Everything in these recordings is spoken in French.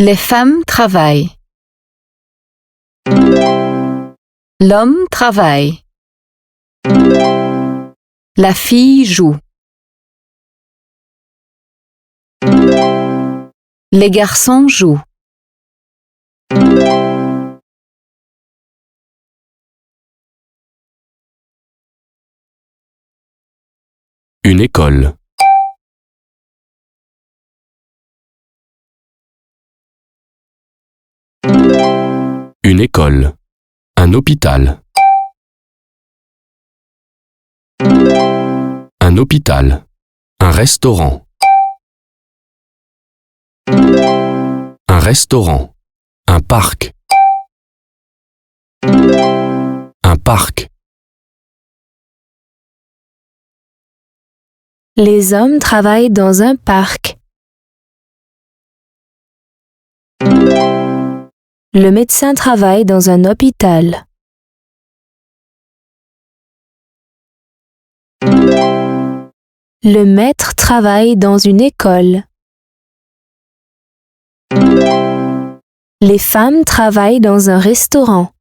Les femmes travaillent. L'homme travaille. La fille joue. Les garçons jouent. Une école. Une école. Un hôpital. Un hôpital. Un restaurant. Un restaurant. Un parc. Un parc. Les hommes travaillent dans un parc. Le médecin travaille dans un hôpital. Le maître travaille dans une école. Les femmes travaillent dans un restaurant.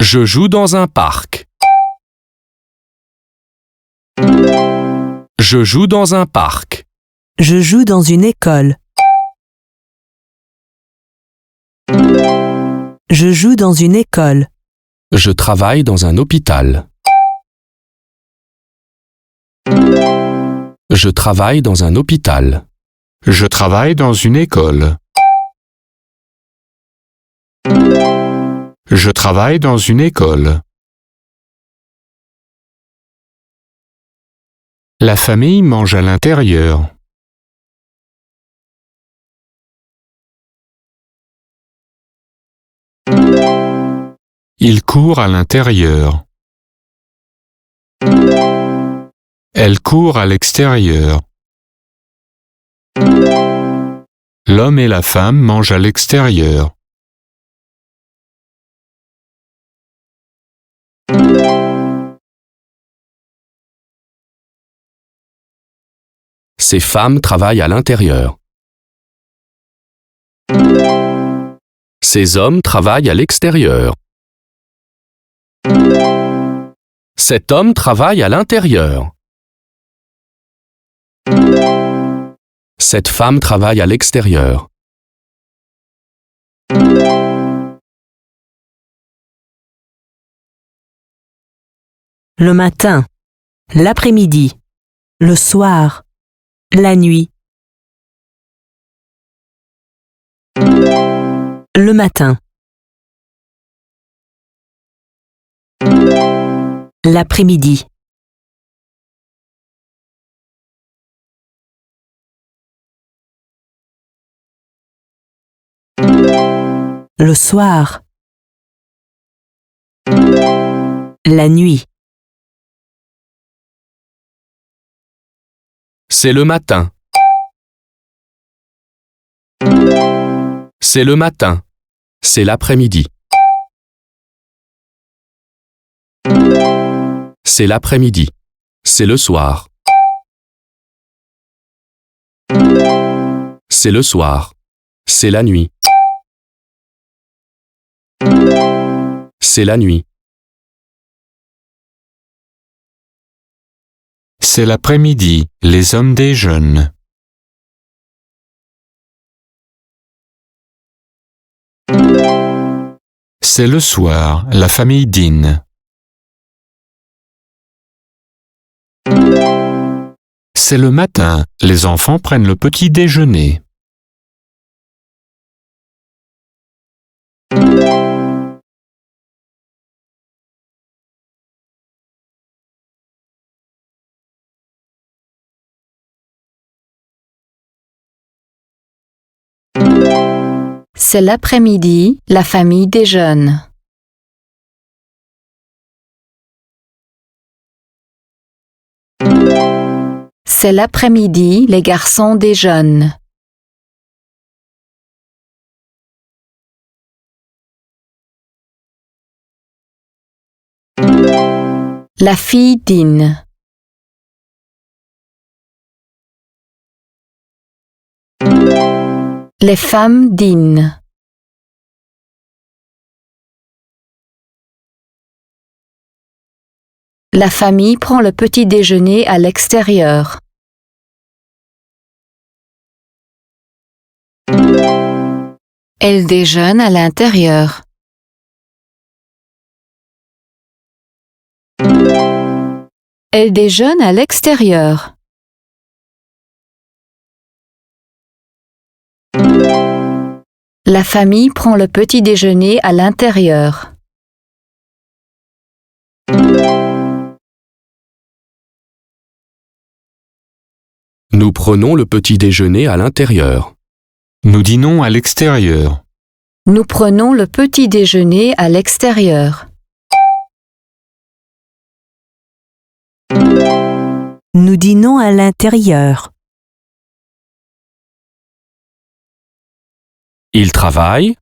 Je joue dans un parc. Je joue dans un parc. Je joue dans une école. Je joue dans une école. Je travaille dans un hôpital. Je travaille dans un hôpital. Je travaille dans une école. Je travaille dans une école. La famille mange à l'intérieur. Il court à l'intérieur. Elle court à l'extérieur. L'homme et la femme mangent à l'extérieur. Ces femmes travaillent à l'intérieur. Ces hommes travaillent à l'extérieur. Cet homme travaille à l'intérieur. Cette femme travaille à l'extérieur. Le matin. L'après-midi. Le soir. La nuit. Le matin. L'après-midi. Le soir. La nuit. C'est le matin. C'est le matin. C'est l'après-midi. C'est l'après-midi. C'est le soir. C'est le soir. C'est la nuit. C'est la nuit. C'est l'après-midi, les hommes déjeunent. C'est le soir, la famille dîne. C'est le matin, les enfants prennent le petit déjeuner. C'est l'après-midi, la famille déjeune. C'est l'après-midi, les garçons déjeunent. La fille dîne. Les femmes dînent. La famille prend le petit déjeuner à l'extérieur. Elle déjeune à l'intérieur. Elle déjeune à l'extérieur. La famille prend le petit déjeuner à l'intérieur. Nous prenons le petit déjeuner à l'intérieur. Nous dînons à l'extérieur. Nous prenons le petit déjeuner à l'extérieur. Nous dînons à l'intérieur. Il travaille.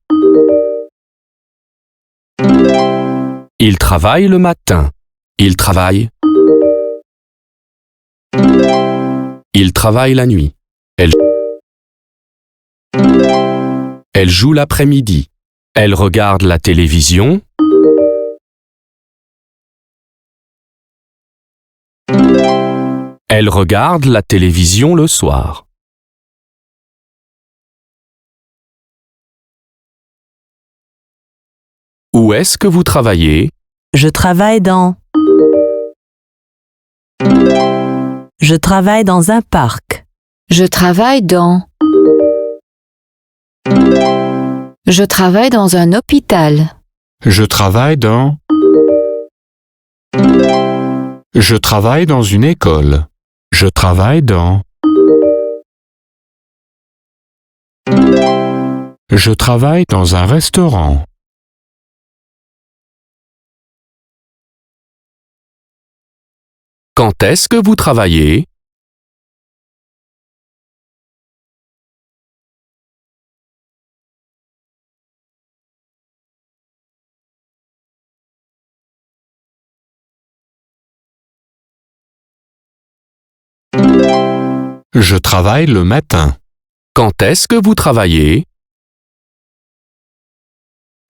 Il travaille le matin. Il travaille. Il travaille la nuit. Elle joue l'après-midi. Elle regarde la télévision. Elle regarde la télévision le soir. Où est-ce que vous travaillez? Je travaille dans un parc. Je travaille dans. Je travaille dans un hôpital. Je travaille dans. Je travaille dans une école. Je travaille dans. Je travaille dans un restaurant. Quand est-ce que vous travaillez? Je travaille le matin. Quand est-ce que vous travaillez?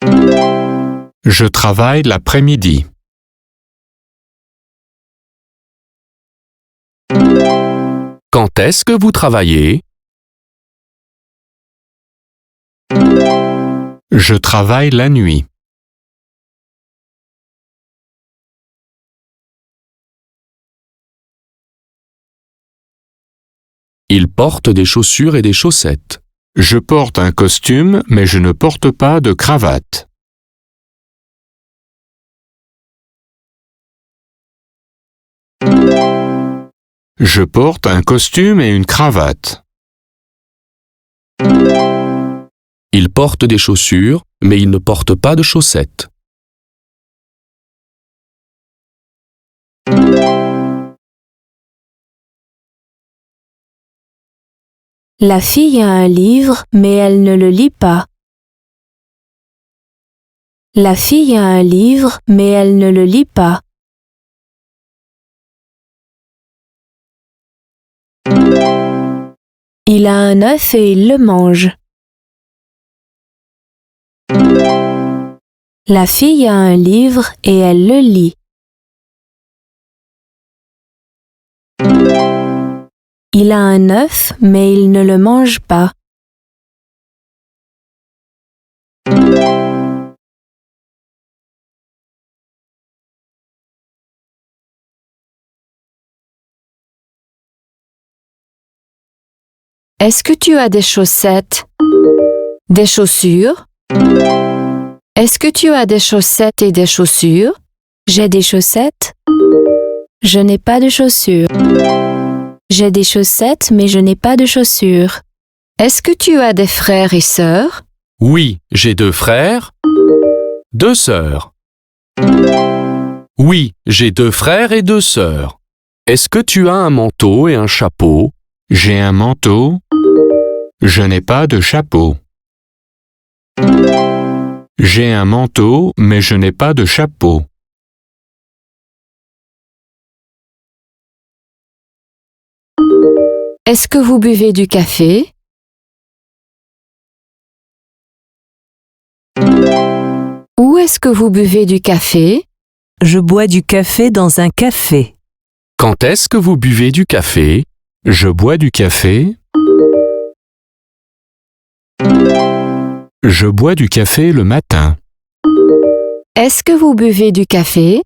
Je travaille l'après-midi. Quand est-ce que vous travaillez? Je travaille la nuit. Il porte des chaussures et des chaussettes. Je porte un costume, mais je ne porte pas de cravate. Je porte un costume et une cravate. Il porte des chaussures, mais il ne porte pas de chaussettes. La fille a un livre, mais elle ne le lit pas. La fille a un livre, mais elle ne le lit pas. Il a un œuf et il le mange. La fille a un livre et elle le lit. Il a un œuf, mais il ne le mange pas. Est-ce que tu as des chaussettes? Des chaussures? Est-ce que tu as des chaussettes et des chaussures? J'ai des chaussettes. Je n'ai pas de chaussures. J'ai des chaussettes, mais je n'ai pas de chaussures. Est-ce que tu as des frères et sœurs? Oui, j'ai 2 frères, 2 sœurs. Oui, j'ai 2 frères et 2 sœurs. Est-ce que tu as un manteau et un chapeau? J'ai un manteau. Je n'ai pas de chapeau. J'ai un manteau, mais je n'ai pas de chapeau. Est-ce que vous buvez du café? Où est-ce que vous buvez du café? Je bois du café dans un café. Quand est-ce que vous buvez du café? Je bois du café. Je bois du café le matin. Est-ce que vous buvez du café?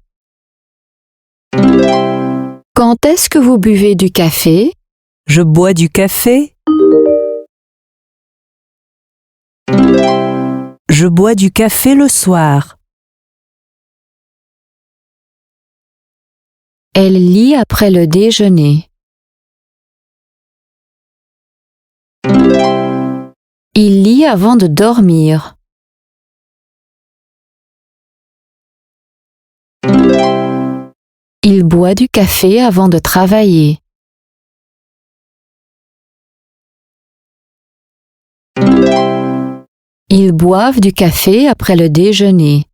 Quand est-ce que vous buvez du café? Je bois du café. Je bois du café le soir. Elle lit après le déjeuner. Il lit avant de dormir. Il boit du café avant de travailler. Ils boivent du café après le déjeuner.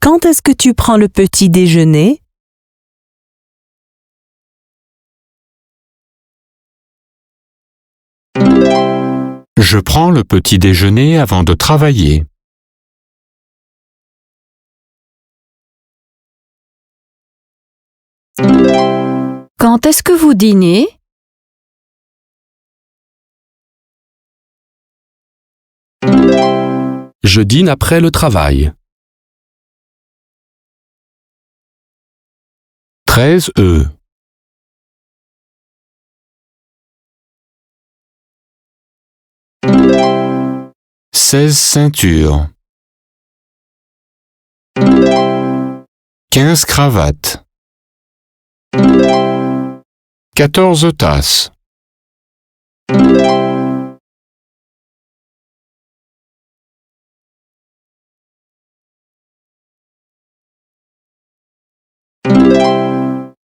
Quand est-ce que tu prends le petit déjeuner? Je prends le petit déjeuner avant de travailler. Quand est-ce que vous dînez? Je dîne après le travail. 13 E. 16 ceintures. 15 cravates. 14 tasses.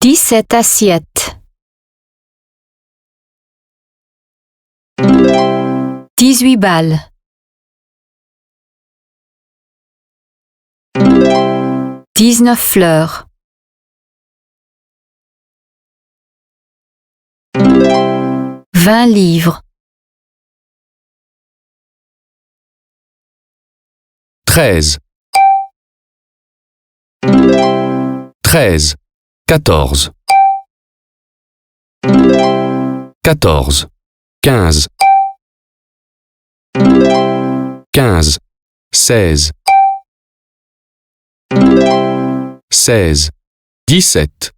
17 assiettes. 18 balles. 19 fleurs. 20 livres. 13. 13. 14. 14. 15. 15. 16. 16. 17.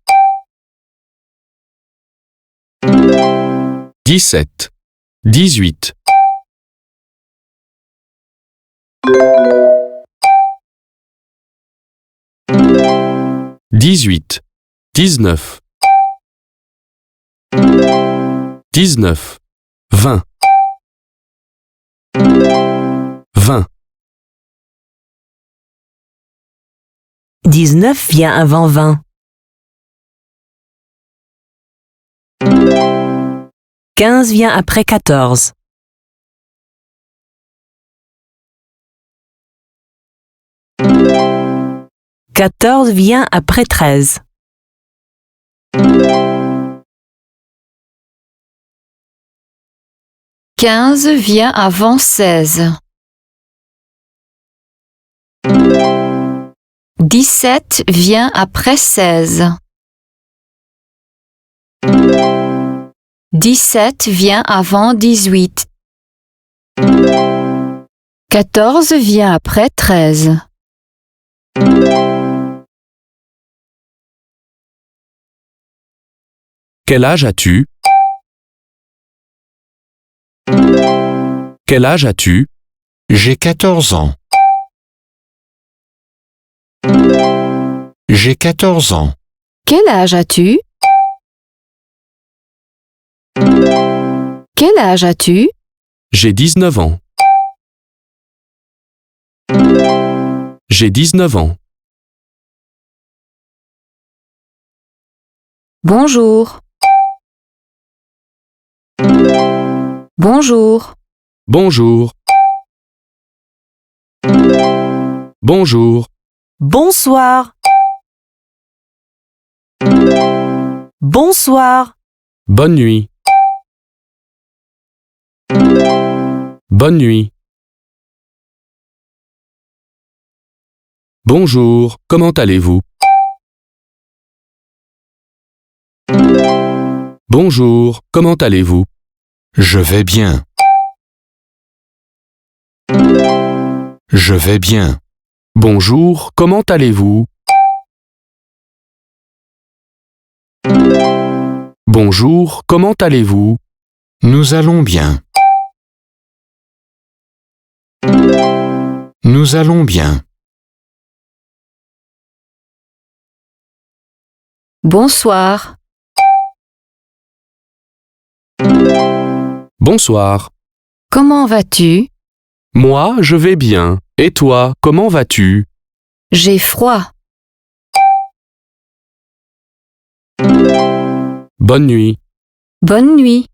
17. 18. 18. 19. 19. 20. 20. 19 vient avant 20. 15 vient après 14. 14 vient après 13. 15 vient avant 16. 17 vient après 16. 17 vient avant 18. 14 vient après 13. Quel âge as-tu? Quel âge as-tu? J'ai 14 ans. J'ai 14 ans. Quel âge as-tu? Quel âge as-tu? J'ai 19 ans. J'ai 19 ans. Bonjour. Bonjour. Bonjour. Bonjour. Bonsoir. Bonsoir. Bonne nuit. Bonne nuit. Bonjour, comment allez-vous? Bonjour, comment allez-vous? Je vais bien. Je vais bien. Bonjour, comment allez-vous? Bonjour, comment allez-vous? Nous allons bien. Nous allons bien. Bonsoir. Bonsoir. Comment vas-tu? Moi, je vais bien. Et toi, comment vas-tu? J'ai froid. Bonne nuit. Bonne nuit.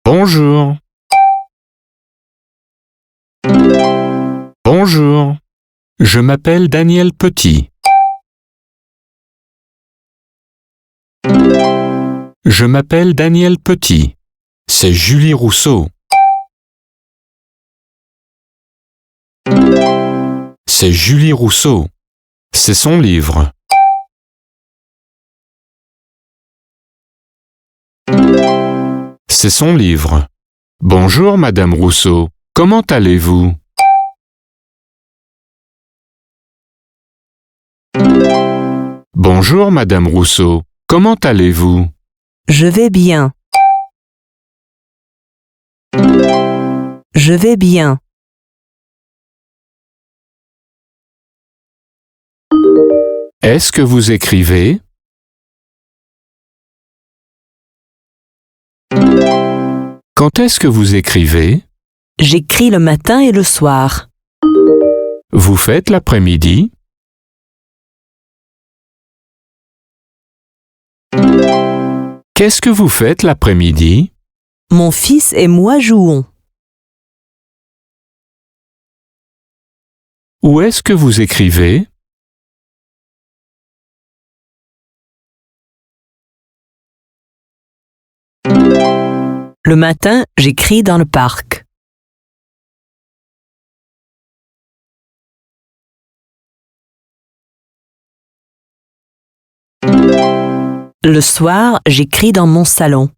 Bonjour. Bonjour. Je m'appelle Daniel Petit. Je m'appelle Daniel Petit. C'est Julie Rousseau. C'est Julie Rousseau. C'est son livre. C'est son livre. Bonjour, Madame Rousseau. Comment allez-vous? Bonjour, Madame Rousseau. Comment allez-vous? Je vais bien. Je vais bien. Est-ce que vous écrivez? Quand est-ce que vous écrivez? J'écris le matin et le soir. Vous faites l'après-midi? Qu'est-ce que vous faites l'après-midi? Mon fils et moi jouons. Où est-ce que vous écrivez? Le matin, j'écris dans le parc. Le soir, j'écris dans mon salon.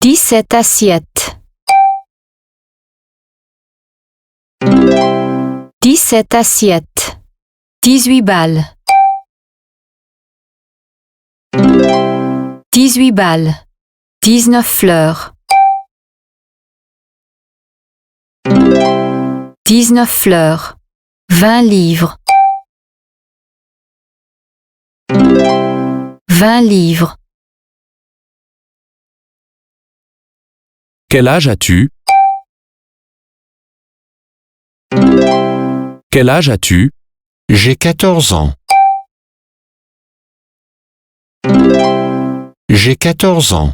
17 assiettes. 17 assiettes. 18 balles. 18 balles. 19 fleurs. 19 fleurs. 20 livres. 20 livres. Quel âge as-tu? Quel âge as-tu? J'ai 14 ans. J'ai 14 ans.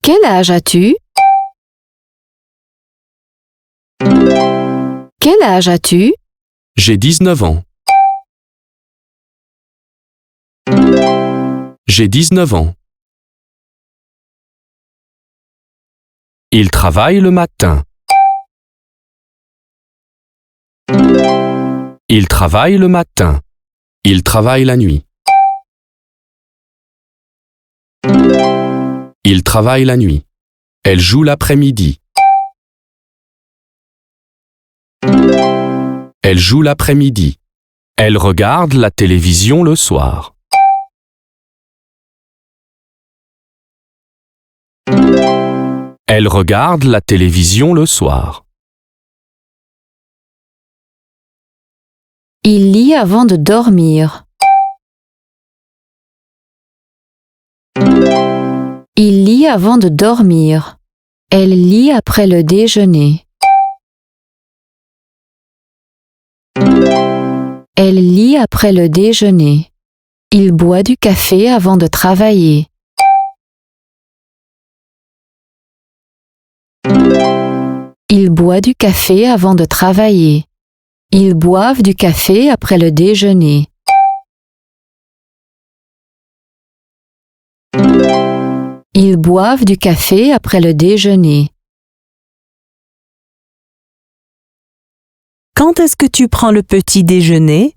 Quel âge as-tu? Quel âge as-tu? J'ai 19 ans. J'ai 19 ans. Il travaille le matin. Il travaille le matin. Il travaille la nuit. Il travaille la nuit. Elle joue l'après-midi. Elle joue l'après-midi. Elle regarde la télévision le soir. Elle regarde la télévision le soir. Il lit avant de dormir. Il lit avant de dormir. Elle lit après le déjeuner. Elle lit après le déjeuner. Il boit du café avant de travailler. Il boit du café avant de travailler. Ils boivent du café après le déjeuner. Ils boivent du café après le déjeuner. Quand est-ce que tu prends le petit déjeuner?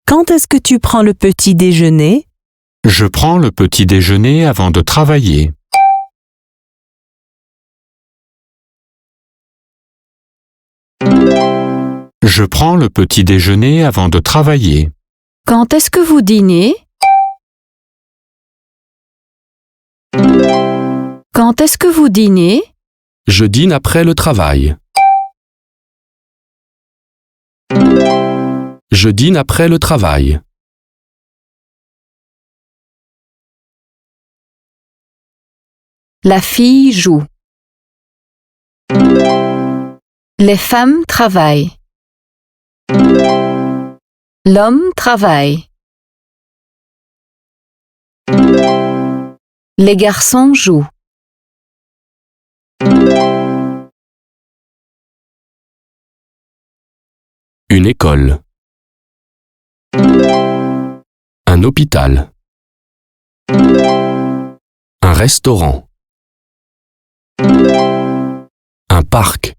Quand est-ce que tu prends le petit déjeuner? Je prends le petit déjeuner avant de travailler. Je prends le petit déjeuner avant de travailler. Quand est-ce que vous dînez? Quand est-ce que vous dînez? Je dîne après le travail. Je dîne après le travail. La fille joue. Les femmes travaillent. L'homme travaille. Les garçons jouent. Une école. Un hôpital. Un restaurant. Un parc.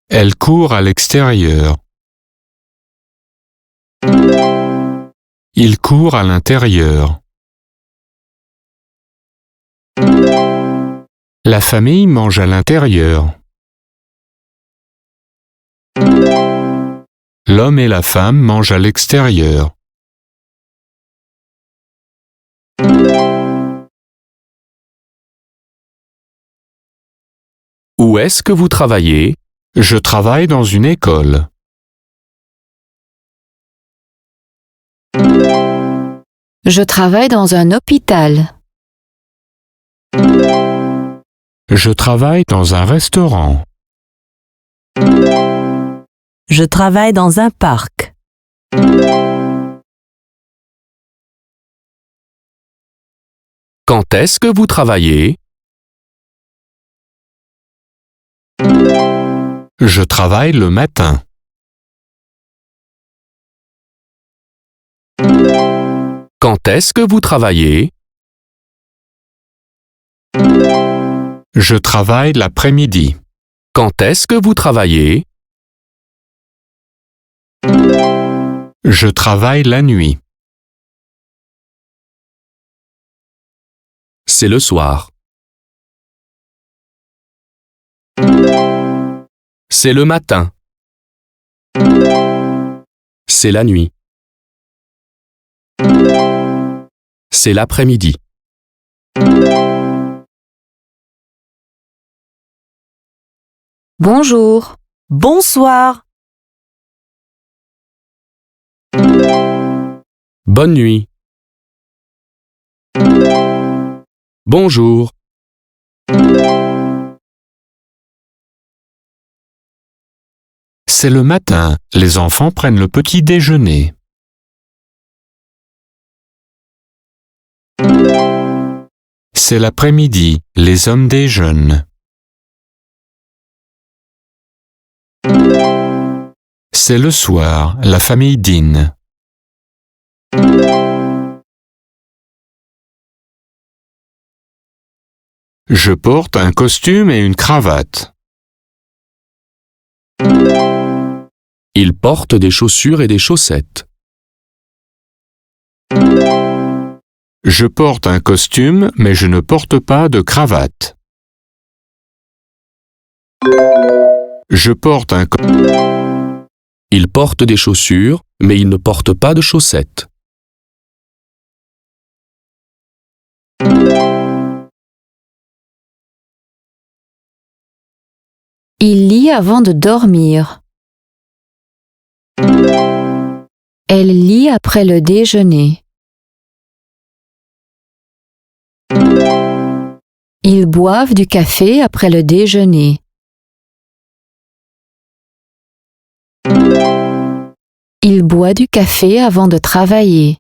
Elle court à l'extérieur. Il court à l'intérieur. La famille mange à l'intérieur. L'homme et la femme mangent à l'extérieur. Où est-ce que vous travaillez? Je travaille dans une école. Je travaille dans un hôpital. Je travaille dans un restaurant. Je travaille dans un parc. Quand est-ce que vous travaillez? Je travaille le matin. Quand est-ce que vous travaillez? Je travaille l'après-midi. Quand est-ce que vous travaillez? Je travaille la nuit. C'est le soir. C'est le matin. C'est la nuit. C'est l'après-midi. Bonjour. Bonsoir. Bonne nuit. Bonjour. C'est le matin. Les enfants prennent le petit déjeuner. C'est l'après-midi. Les hommes déjeunent. C'est le soir. La famille dîne. Je porte un costume et une cravate. Il porte des chaussures et des chaussettes. Je porte un costume, mais je ne porte pas de cravate. Je porte un Il porte des chaussures, mais il ne porte pas de chaussettes. Il lit avant de dormir. Elle lit après le déjeuner. Ils boivent du café après le déjeuner. Il boit du café avant de travailler.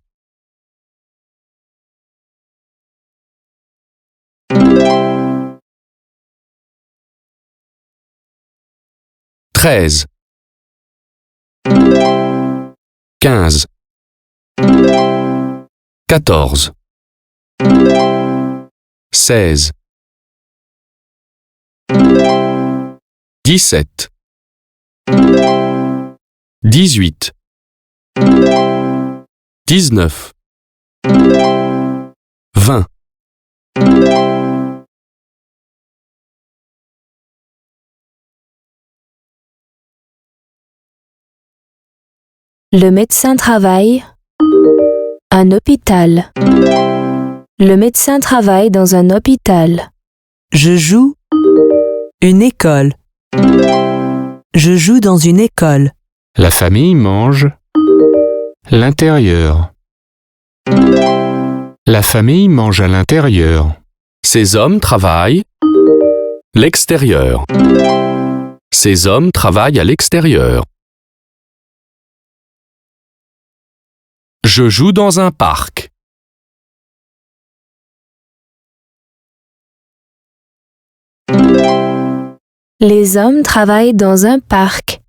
Treize, 15, 14, 16, 17, 18, 19, 20. Le médecin travaille. Un hôpital. Le médecin travaille dans un hôpital. Je joue. Une école. Je joue dans une école. La famille mange. L'intérieur. La famille mange à l'intérieur. Ces hommes travaillent. L'extérieur. Ces hommes travaillent à l'extérieur. Je joue dans un parc. Les hommes travaillent dans un parc.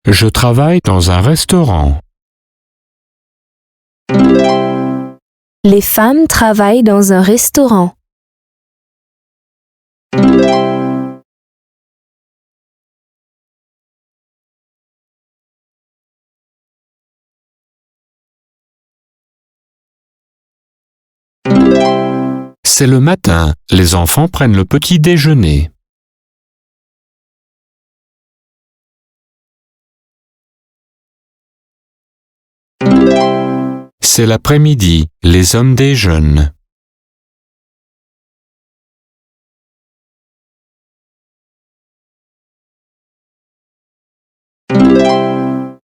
Je travaille dans un restaurant. Les femmes travaillent dans un restaurant. C'est le matin. Les enfants prennent le petit déjeuner. C'est l'après-midi. Les hommes déjeunent.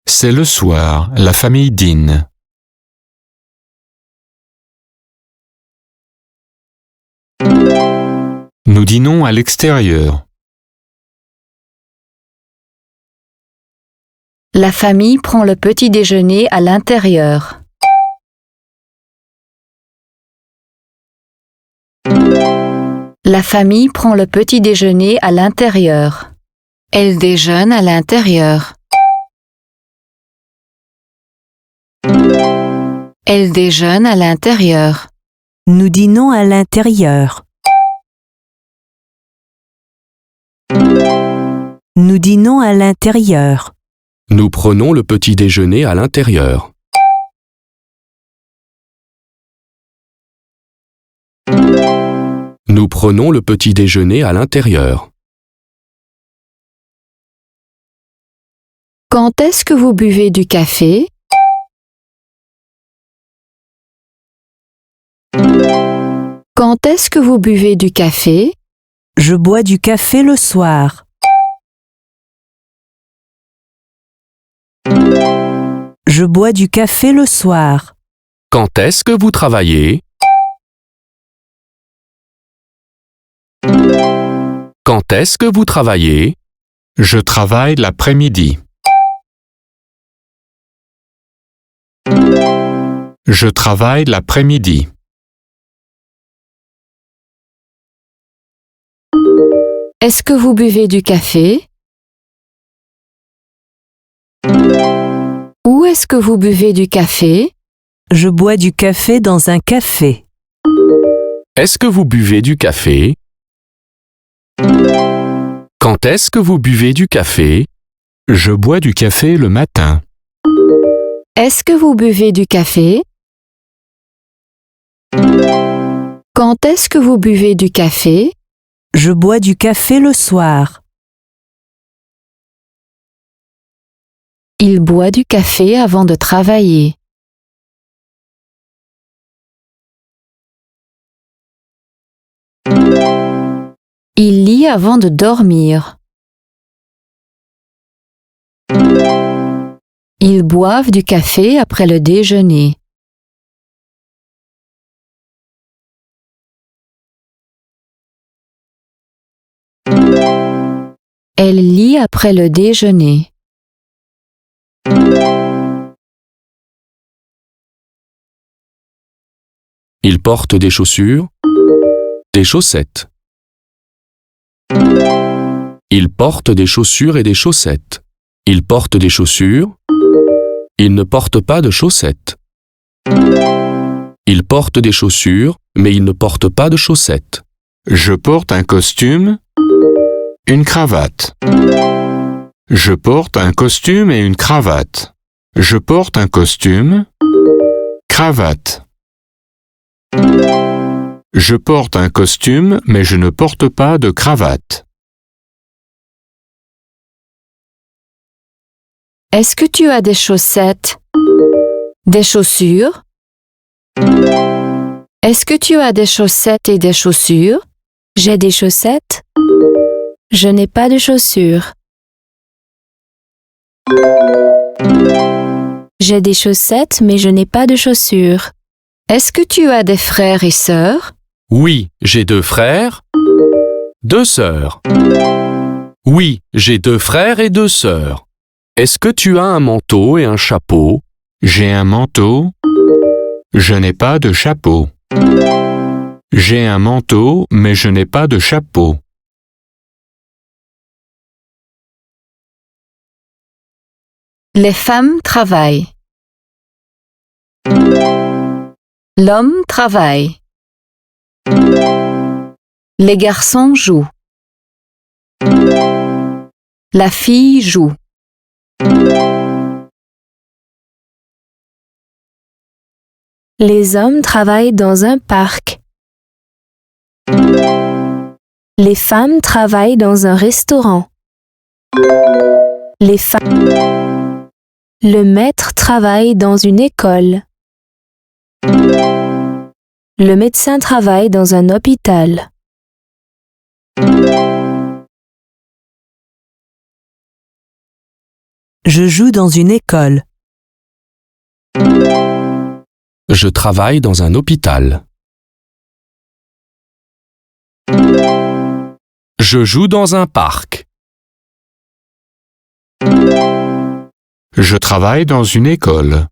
C'est le soir. La famille dîne. Nous dînons à l'extérieur. La famille prend le petit déjeuner à l'intérieur. La famille prend le petit déjeuner à l'intérieur. Elle déjeune à l'intérieur. Elle déjeune à l'intérieur. Nous dînons à l'intérieur. Nous dînons à l'intérieur. Nous prenons le petit déjeuner à l'intérieur. Nous prenons le petit déjeuner à l'intérieur. Quand est-ce que vous buvez du café? Quand est-ce que vous buvez du café? Je bois du café le soir. Je bois du café le soir. Quand est-ce que vous travaillez? Quand est-ce que vous travaillez? Je travaille l'après-midi. Je travaille l'après-midi. Est-ce que vous buvez du café? Où est-ce que vous buvez du café? Je bois du café dans un café. Est-ce que vous buvez du café? Quand est-ce que vous buvez du café? Je bois du café le matin. Est-ce que vous buvez du café? Quand est-ce que vous buvez du café? Je bois du café le soir. Il boit du café avant de travailler. Il lit avant de dormir. Ils boivent du café après le déjeuner. Elle lit après le déjeuner. Il porte des chaussures, des chaussettes. Il porte des chaussures et des chaussettes. Il porte des chaussures. Il ne porte pas de chaussettes. Il porte des chaussures, mais il ne porte pas de chaussettes. Je porte un costume, une cravate. Je porte un costume et une cravate. Je porte un costume, cravate. Je porte un costume, mais je ne porte pas de cravate. Est-ce que tu as des chaussettes? Des chaussures? Est-ce que tu as des chaussettes et des chaussures? J'ai des chaussettes. Je n'ai pas de chaussures. J'ai des chaussettes, mais je n'ai pas de chaussures. Est-ce que tu as des frères et sœurs? Oui, j'ai 2 frères, 2 sœurs. Oui, j'ai 2 frères et 2 sœurs. Est-ce que tu as un manteau et un chapeau? J'ai un manteau. Je n'ai pas de chapeau. J'ai un manteau, mais je n'ai pas de chapeau. Les femmes travaillent. L'homme travaille. Les garçons jouent. La fille joue. Les hommes travaillent dans un parc. Les femmes travaillent dans un restaurant. Le maître travaille dans une école. Le médecin travaille dans un hôpital. Je joue dans une école. Je travaille dans un hôpital. Je joue dans un parc. Je travaille dans une école.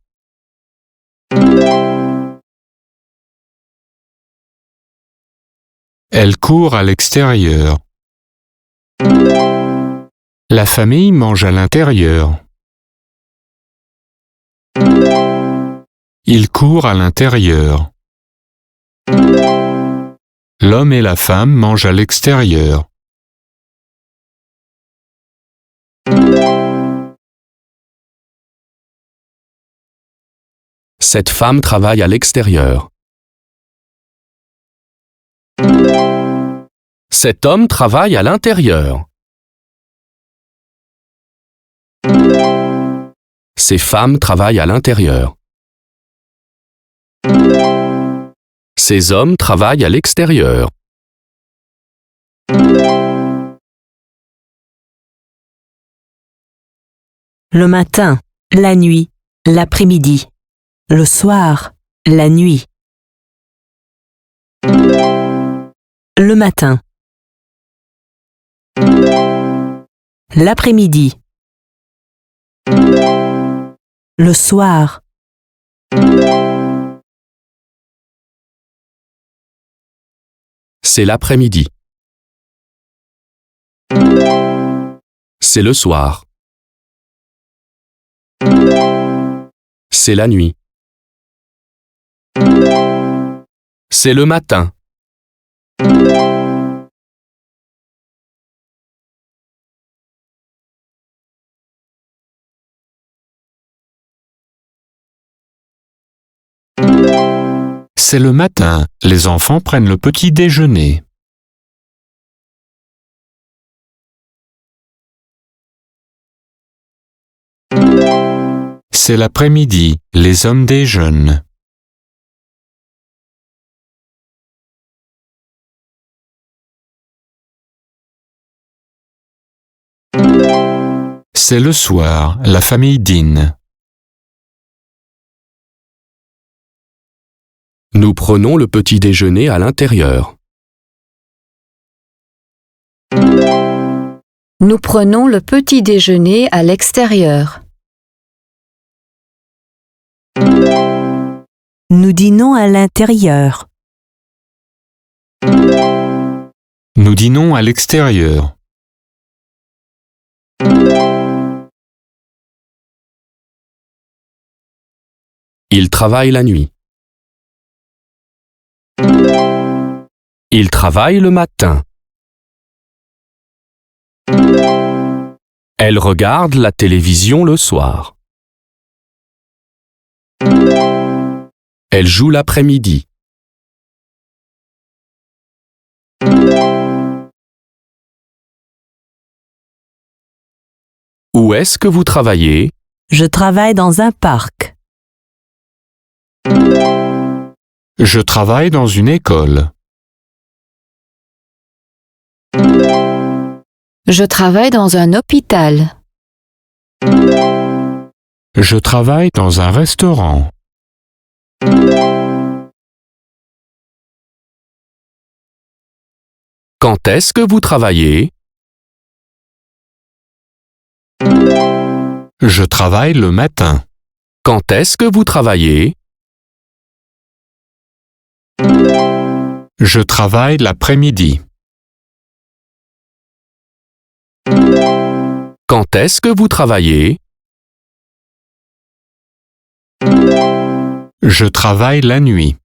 Elle court à l'extérieur. La famille mange à l'intérieur. Il court à l'intérieur. L'homme et la femme mangent à l'extérieur. Cette femme travaille à l'extérieur. Cet homme travaille à l'intérieur. Ces femmes travaillent à l'intérieur. Ces hommes travaillent à l'extérieur. Le matin, la nuit, l'après-midi. Le soir, la nuit. Le matin. L'après-midi. Le soir. C'est l'après-midi. C'est le soir. C'est la nuit. C'est le matin. C'est le matin. Les enfants prennent le petit déjeuner. C'est l'après-midi. Les hommes déjeunent. C'est le soir. La famille dîne. Nous prenons le petit déjeuner à l'intérieur. Nous prenons le petit déjeuner à l'extérieur. Nous dînons à l'intérieur. Nous dînons à l'extérieur. Il travaille la nuit. Il travaille le matin. Elle regarde la télévision le soir. Elle joue l'après-midi. Où est-ce que vous travaillez? Je travaille dans un parc. Je travaille dans une école. Je travaille dans un hôpital. Je travaille dans un restaurant. Quand est-ce que vous travaillez? Je travaille le matin. Quand est-ce que vous travaillez? Je travaille l'après-midi. Quand est-ce que vous travaillez? Je travaille la nuit.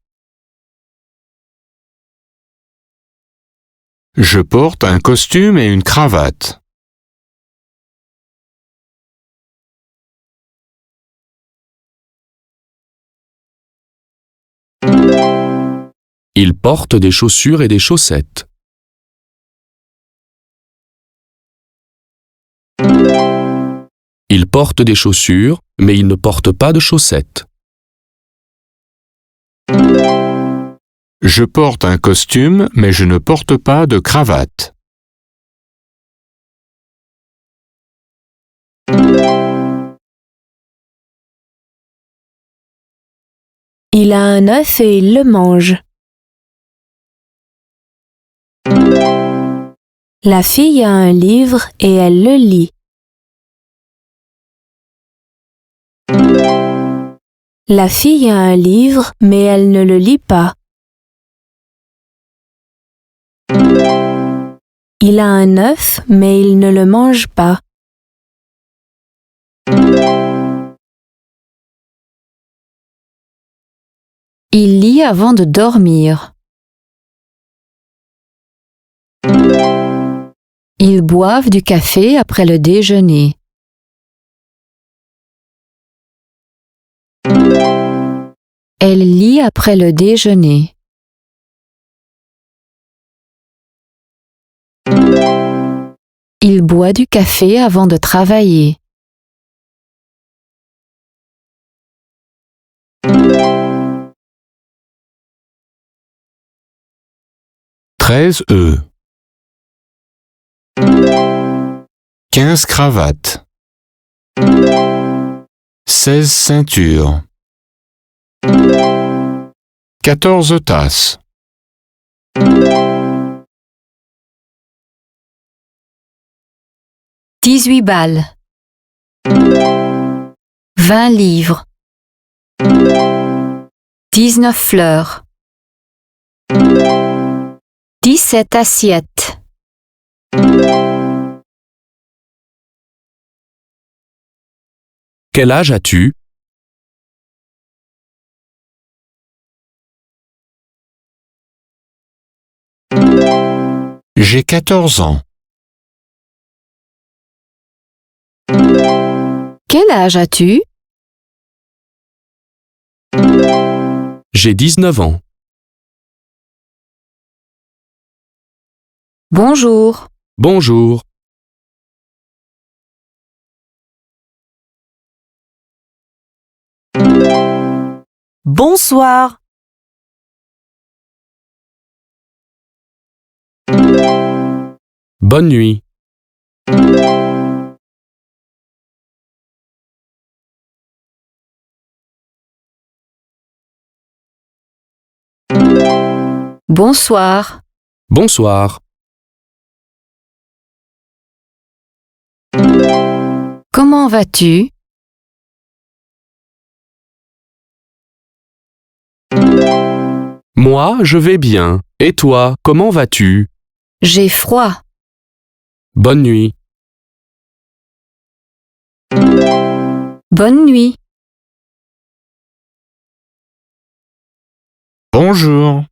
Je porte un costume et une cravate. Il porte des chaussures et des chaussettes. Il porte des chaussures, mais il ne porte pas de chaussettes. Je porte un costume, mais je ne porte pas de cravate. Il a un œuf et il le mange. La fille a un livre et elle le lit. La fille a un livre, mais elle ne le lit pas. Il a un œuf, mais il ne le mange pas. Il lit avant de dormir. Ils boivent du café après le déjeuner. Elle lit après le déjeuner. Il boit du café avant de travailler. Treize œufs. 15 cravates. 16 ceintures. 14 tasses. 18 balles. 20 livres. 19 fleurs. 17 assiettes. Quel âge as-tu? J'ai 14 ans. Quel âge as-tu? J'ai 19 ans. Bonjour. Bonjour. Bonsoir. Bonne nuit. Bonsoir. Bonsoir. Comment vas-tu? Moi, je vais bien. Et toi, comment vas-tu? J'ai froid. Bonne nuit. Bonne nuit. Bonjour.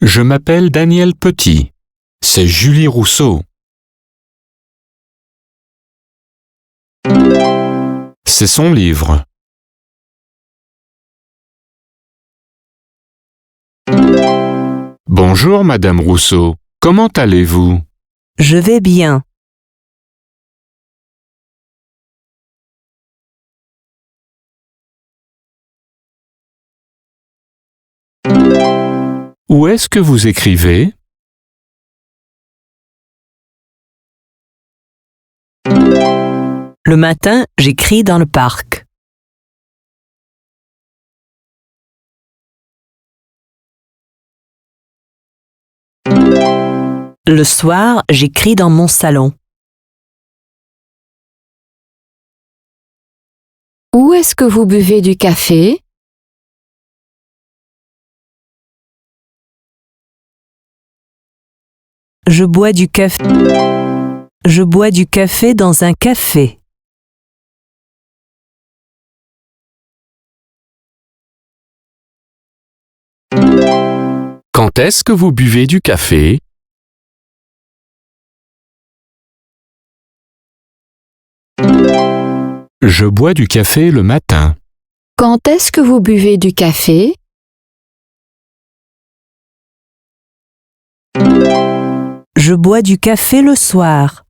Je m'appelle Daniel Petit. C'est Julie Rousseau. C'est son livre. Bonjour, Madame Rousseau. Comment allez-vous? Je vais bien. Où est-ce que vous écrivez? Le matin, j'écris dans le parc. Le soir, j'écris dans mon salon. Où est-ce que vous buvez du café? Je bois du café. Je bois du café dans un café. Quand est-ce que vous buvez du café? Je bois du café le matin. Quand est-ce que vous buvez du café? Je bois du café le soir.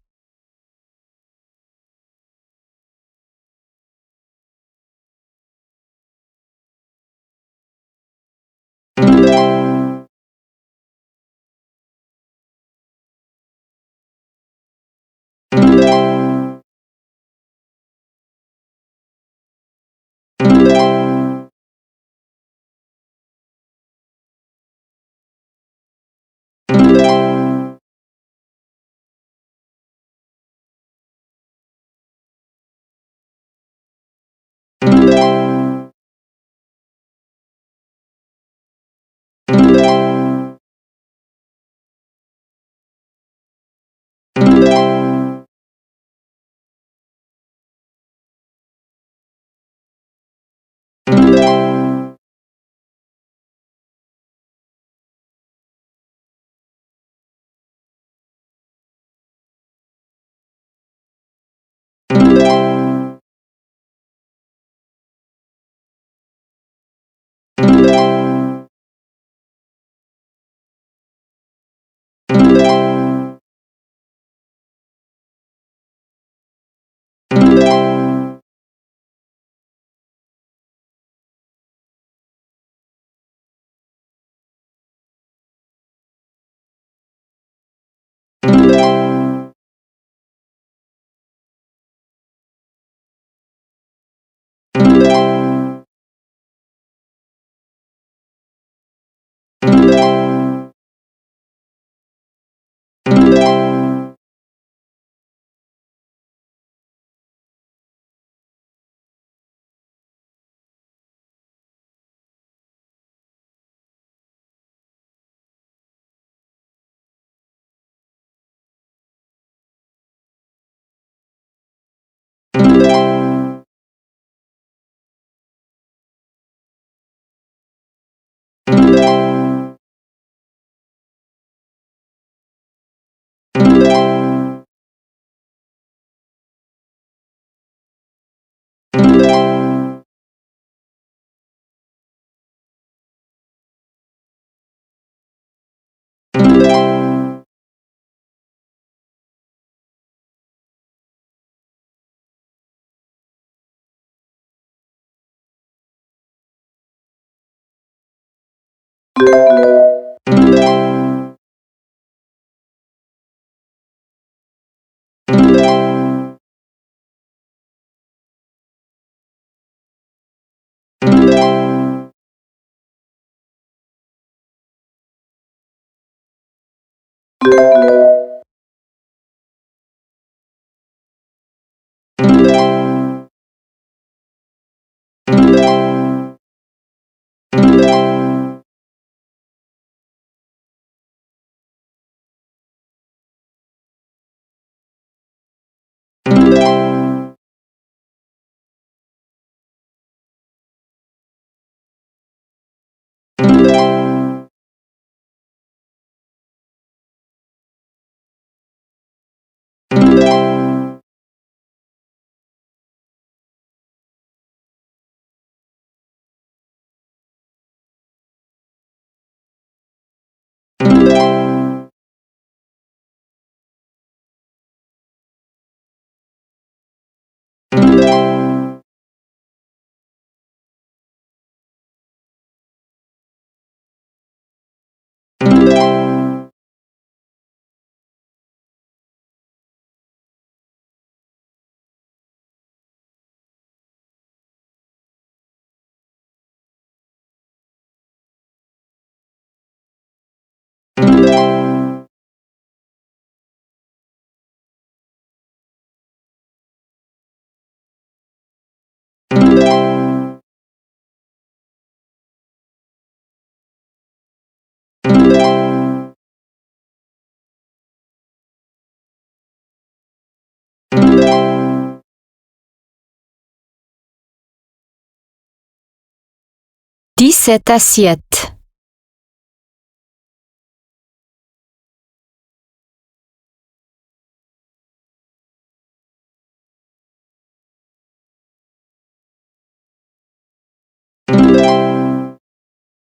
cette assiette.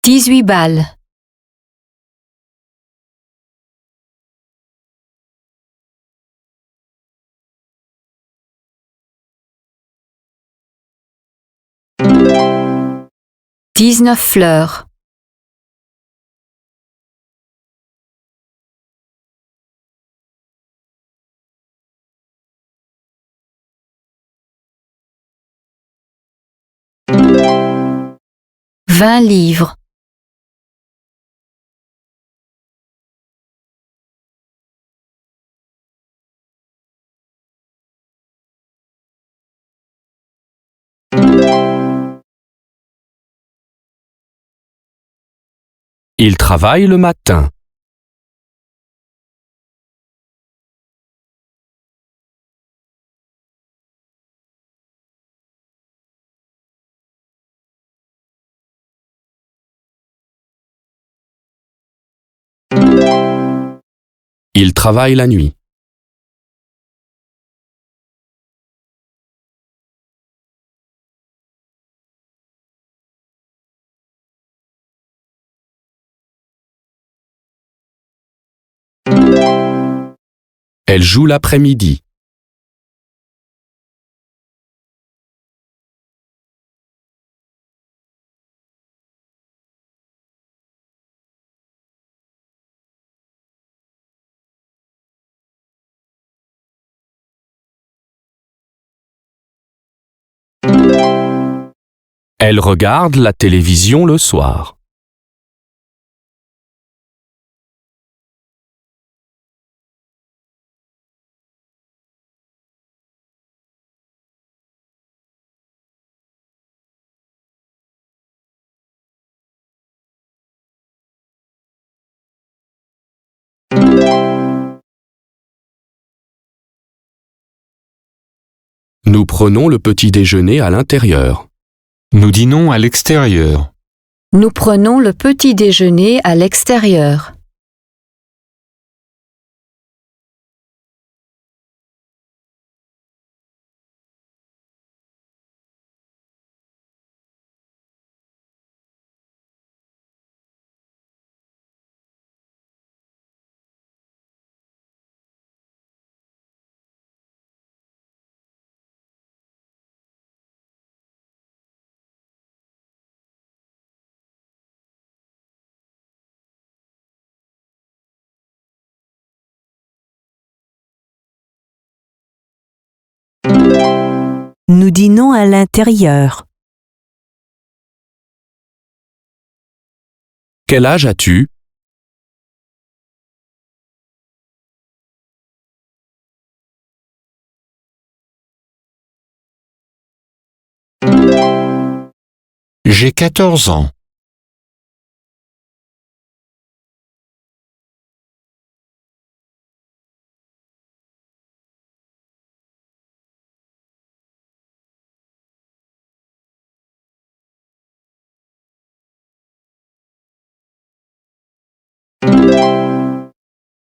Dix-huit balles. Dix-neuf fleurs. Vingt livres. Il travaille le matin. Il travaille la nuit. Elle joue l'après-midi. Elle regarde la télévision le soir. Nous prenons le petit déjeuner à l'intérieur. Nous dînons à l'extérieur. Nous prenons le petit déjeuner à l'extérieur. Nous dînons à l'intérieur. Quel âge as-tu? J'ai 14 ans.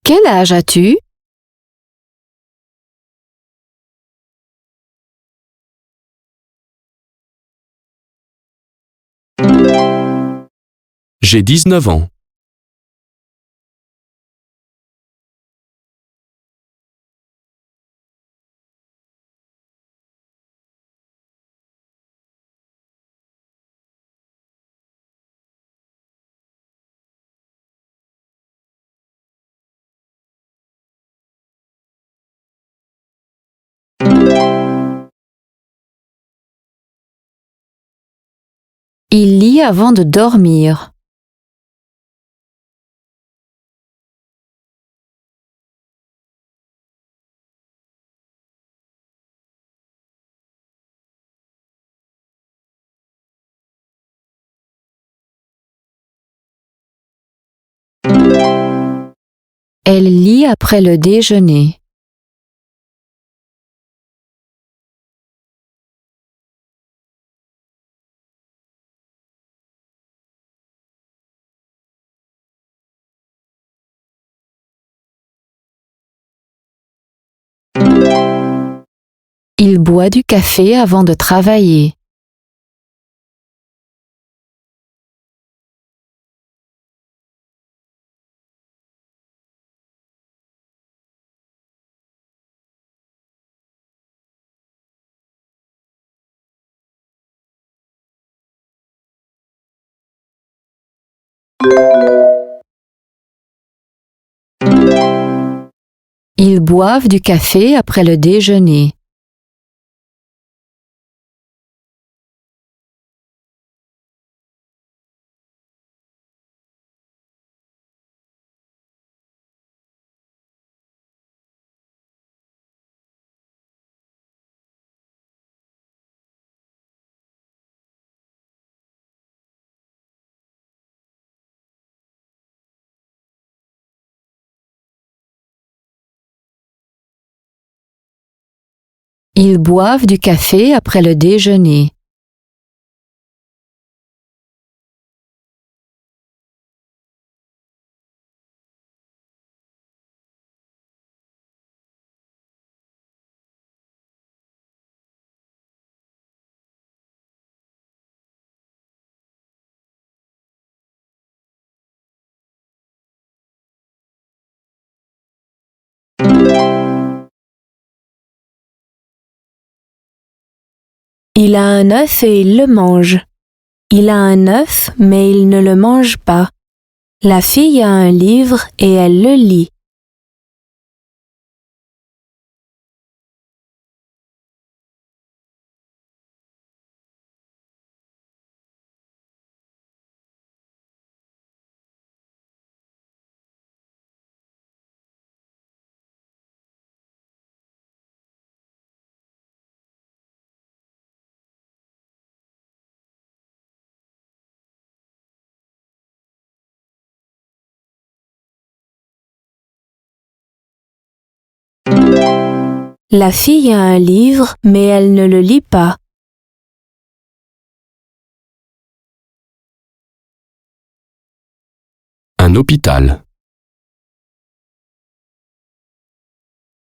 Quel âge as-tu? J'ai 19 ans. Il lit avant de dormir. Elle lit après le déjeuner. boit du café avant de travailler. Ils boivent du café après le déjeuner. Ils boivent du café après le déjeuner. Il a un œuf et il le mange. Il a un œuf, mais il ne le mange pas. La fille a un livre et elle le lit. La fille a un livre, mais elle ne le lit pas. Un hôpital.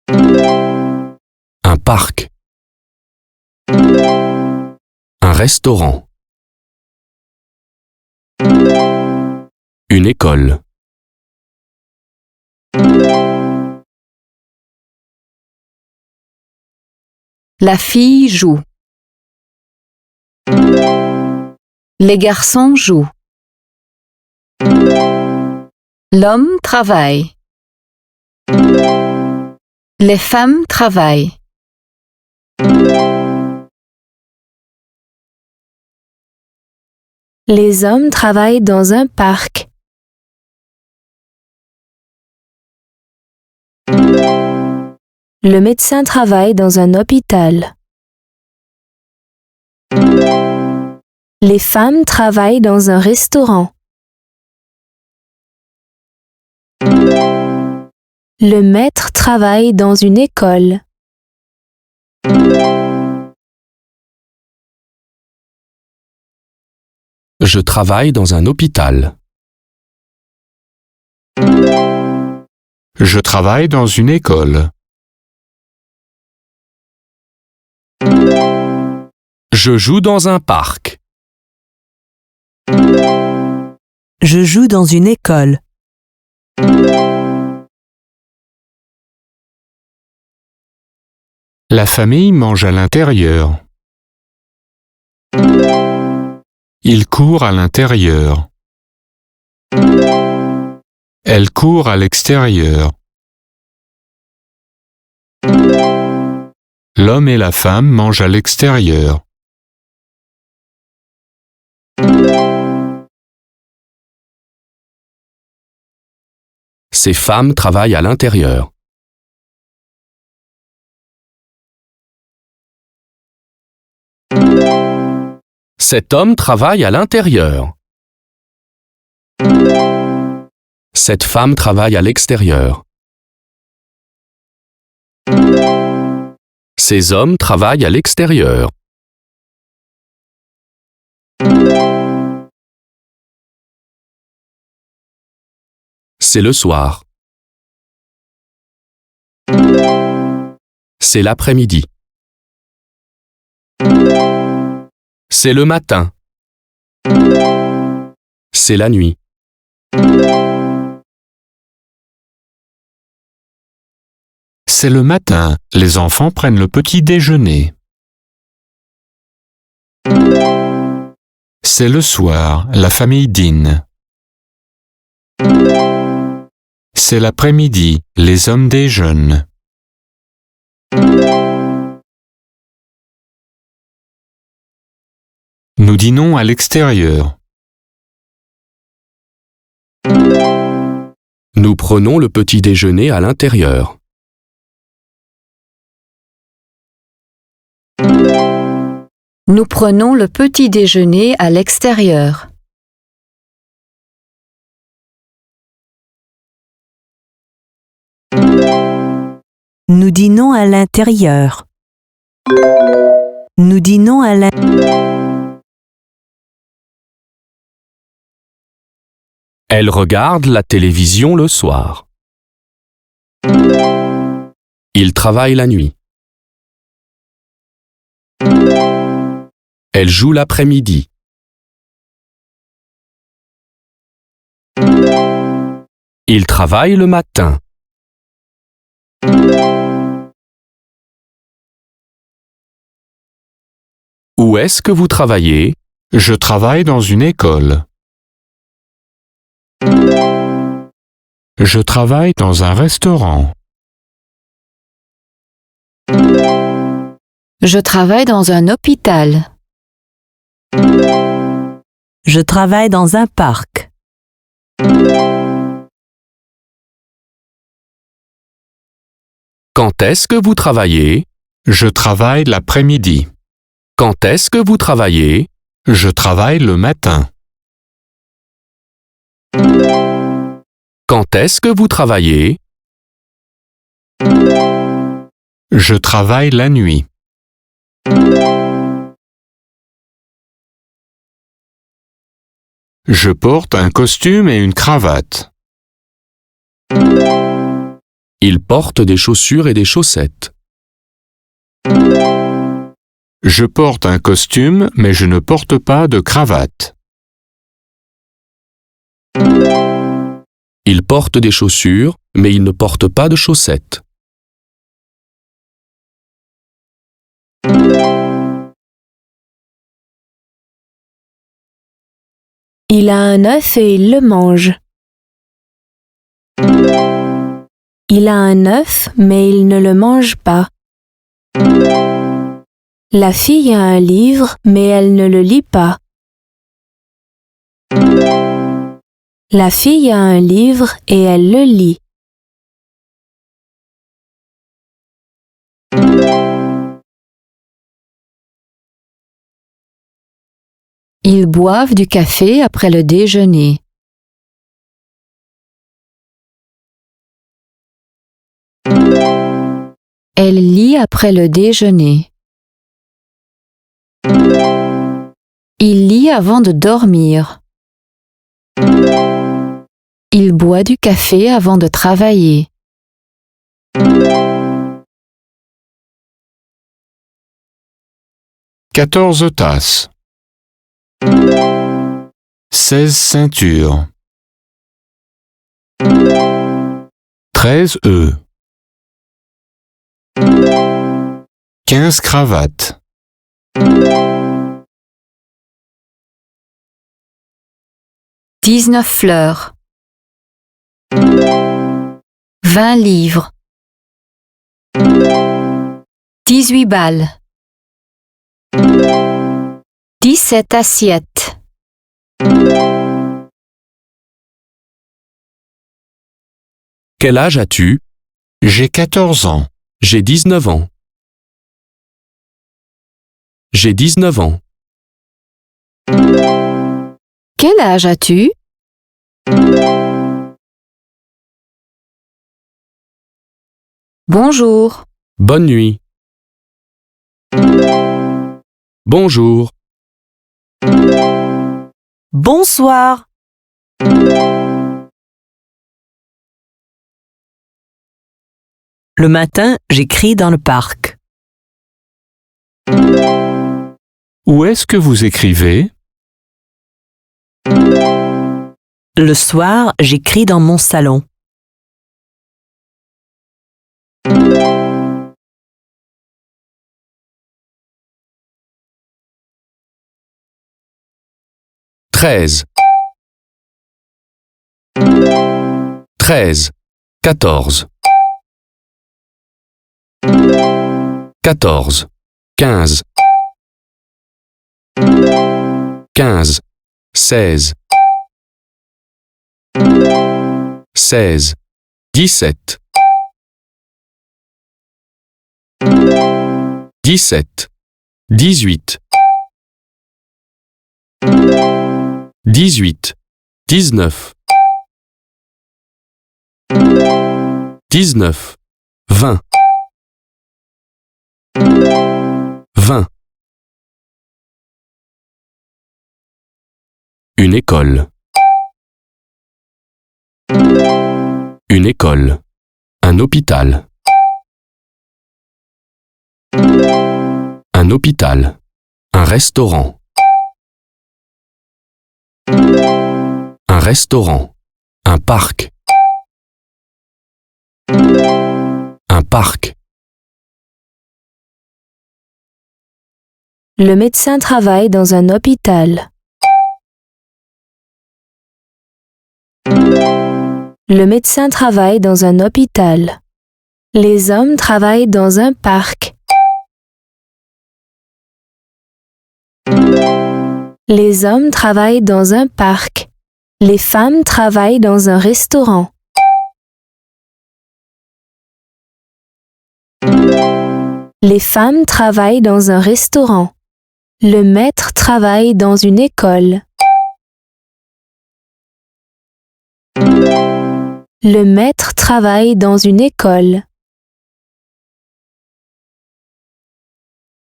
Un parc. Un restaurant. Une école. La fille joue. Les garçons jouent. L'homme travaille. Les femmes travaillent. Les hommes travaillent dans un parc. Le médecin travaille dans un hôpital. Les femmes travaillent dans un restaurant. Le maître travaille dans une école. Je travaille dans un hôpital. Je travaille dans une école. Je joue dans un parc. Je joue dans une école. La famille mange à l'intérieur. Il court à l'intérieur. Elle court à l'extérieur. L'homme et la femme mangent à l'extérieur. Ces femmes travaillent à l'intérieur. Cet homme travaille à l'intérieur. Cette femme travaille à l'extérieur. Ces hommes travaillent à l'extérieur. C'est le soir. C'est l'après-midi. C'est le matin. C'est la nuit. C'est le matin. Les enfants prennent le petit déjeuner. C'est le soir. La famille dîne. C'est l'après-midi. Les hommes déjeunent. Nous dînons à l'extérieur. Nous prenons le petit déjeuner à l'intérieur. Nous prenons le petit déjeuner à l'extérieur. Nous dînons à l'intérieur. Nous dînons à l'intérieur. Elle regarde la télévision le soir. Il travaille la nuit. Elle joue l'après-midi. Il travaille le matin. Où est-ce que vous travaillez? Je travaille dans une école. Je travaille dans un restaurant. Je travaille dans un hôpital. Je travaille dans un parc. Quand est-ce que vous travaillez? Je travaille l'après-midi. Quand est-ce que vous travaillez? Je travaille le matin. Quand est-ce que vous travaillez? Je travaille la nuit. Je porte un costume et une cravate. Il porte des chaussures et des chaussettes. Je porte un costume, mais je ne porte pas de cravate. Il porte des chaussures, mais il ne porte pas de chaussettes. Il a un œuf et il le mange. Il a un œuf, mais il ne le mange pas. La fille a un livre, mais elle ne le lit pas. La fille a un livre et elle le lit. Ils boivent du café après le déjeuner. Elle lit après le déjeuner. Il lit avant de dormir. Il boit du café avant de travailler. Quatorze tasses. 16 ceintures. 13 œufs. 15 cravates. 19 fleurs. 20 livres. 18 balles. 17 assiettes. Quel âge as-tu? J'ai 14 ans. J'ai 19 ans. J'ai 19 ans. Quel âge as-tu? Bonjour. Bonne nuit. Bonjour. Bonsoir. Le matin, j'écris dans le parc. Où est-ce que vous écrivez? Le soir, j'écris dans mon salon. Treize. 14. 14. 15. 15. 16. 16. 17. 17. 18. 18. 19. 19. 20. 20. Une école. Une école. Un hôpital. Un hôpital. Un restaurant. Un restaurant. Un parc. Un parc. Le médecin travaille dans un hôpital. Le médecin travaille dans un hôpital. Les hommes travaillent dans un parc. Les hommes travaillent dans un parc. Les femmes travaillent dans un restaurant. Les femmes travaillent dans un restaurant. Le maître travaille dans une école. Le maître travaille dans une école.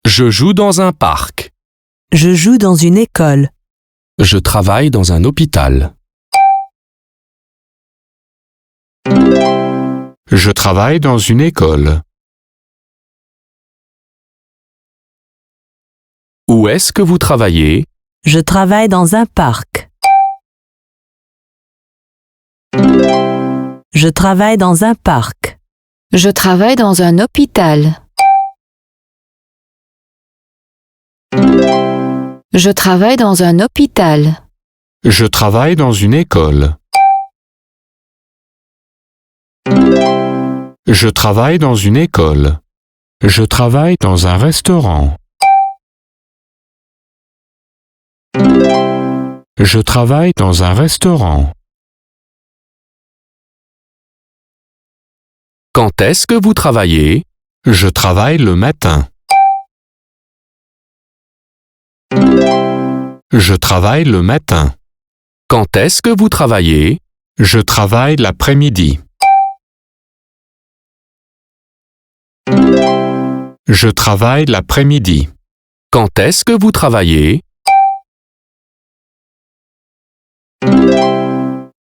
Je joue dans un parc. Je joue dans une école. Je travaille dans un hôpital. Je travaille dans une école. Où est-ce que vous travaillez? Je travaille dans un parc. Je travaille dans un parc. Je travaille dans un hôpital. Je travaille dans un hôpital. Je travaille dans une école. Je travaille dans une école. Je travaille dans un restaurant. Je travaille dans un restaurant. Quand est-ce que vous travaillez? Je travaille le matin. Je travaille le matin. Quand est-ce que vous travaillez? Je travaille l'après-midi. Je travaille l'après-midi. Quand est-ce que vous travaillez?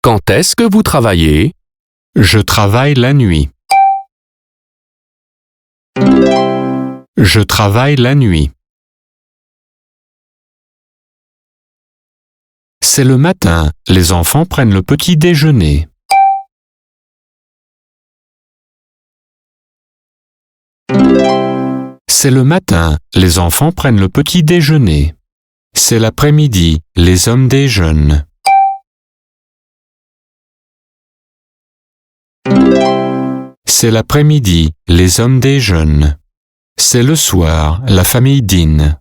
Quand est-ce que vous travaillez? Je travaille la nuit. Je travaille la nuit. C'est le matin, les enfants prennent le petit déjeuner. C'est le matin, les enfants prennent le petit déjeuner. C'est l'après-midi, les hommes déjeunent. C'est l'après-midi, les hommes déjeunent. C'est le soir, la famille dîne.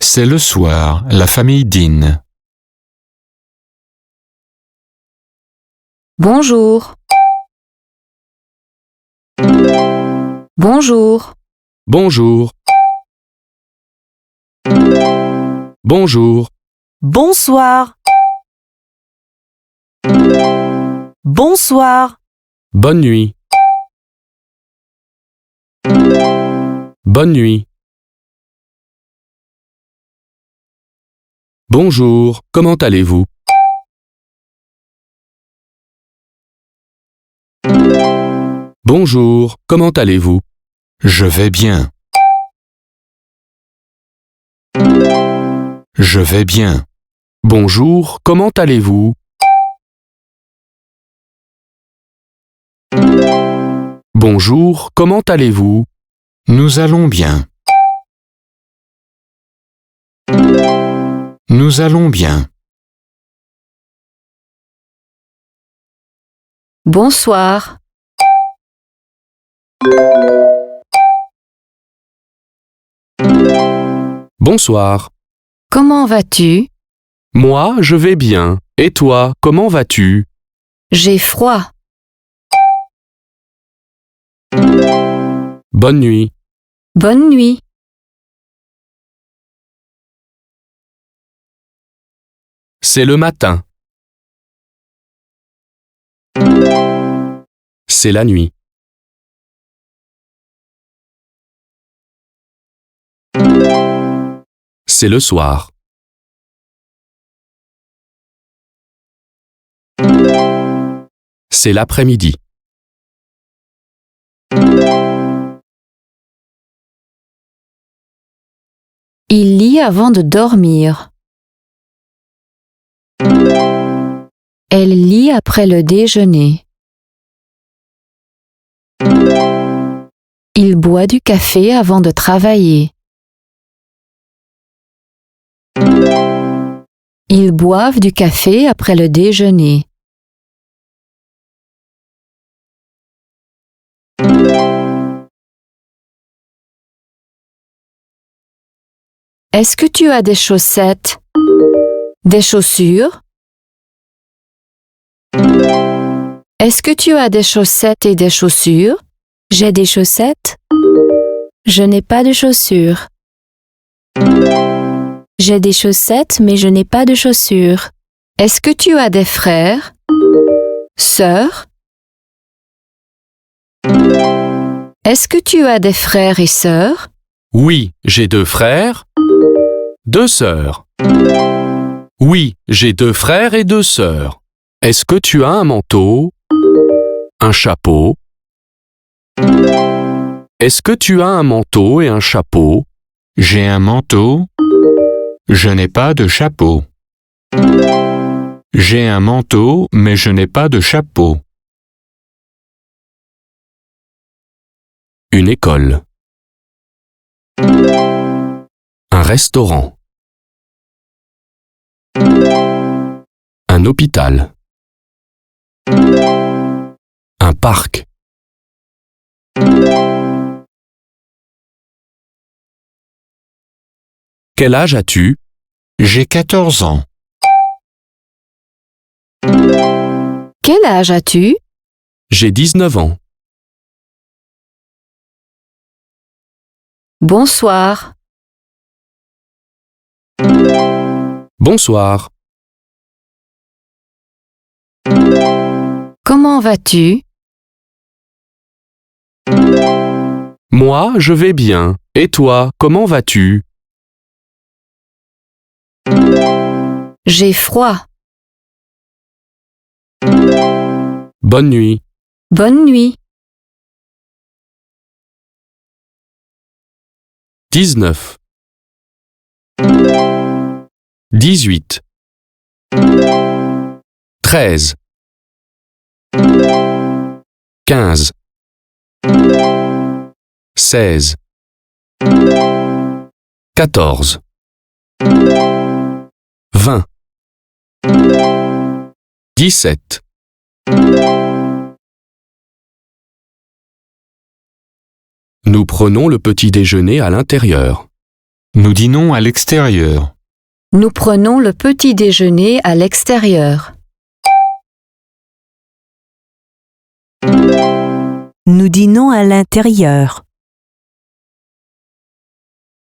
C'est le soir, la famille dîne. Bonjour. Bonjour. Bonjour. Bonjour. Bonsoir. Bonsoir. Bonne nuit. Bonne nuit. Bonjour, comment allez-vous? Bonjour, comment allez-vous? Je vais bien. Je vais bien. Bonjour, comment allez-vous? Bonjour, comment allez-vous? Nous allons bien. Nous allons bien. Bonsoir. Bonsoir. Comment vas-tu? Moi, je vais bien. Et toi, comment vas-tu? J'ai froid. Bonne nuit. Bonne nuit. C'est le matin. C'est la nuit. C'est le soir. C'est l'après-midi. Il lit avant de dormir. Elle lit après le déjeuner. Il boit du café avant de travailler. Ils boivent du café après le déjeuner. Est-ce que tu as des chaussettes? Des chaussures? Est-ce que tu as des chaussettes et des chaussures? J'ai des chaussettes. Je n'ai pas de chaussures. J'ai des chaussettes, mais je n'ai pas de chaussures. Est-ce que tu as des frères? Sœurs? Est-ce que tu as des frères et sœurs? Oui, j'ai 2 frères, 2 sœurs. Oui, j'ai 2 frères et 2 sœurs. Est-ce que tu as un manteau? Un chapeau? Est-ce que tu as un manteau et un chapeau? J'ai un manteau. Je n'ai pas de chapeau. J'ai un manteau, mais je n'ai pas de chapeau. Une école. Un restaurant. Un hôpital. Un parc. Quel âge as-tu? J'ai 14 ans. Quel âge as-tu? J'ai 19 ans. Bonsoir. Bonsoir. Comment vas-tu? Moi, je vais bien. Et toi, comment vas-tu? J'ai froid. Bonne nuit. Bonne nuit. 19. 18. 13. 15. 16. 14. 20. 17. Nous prenons le petit déjeuner à l'intérieur. Nous dînons à l'extérieur. Nous prenons le petit déjeuner à l'extérieur. Nous dînons à l'intérieur.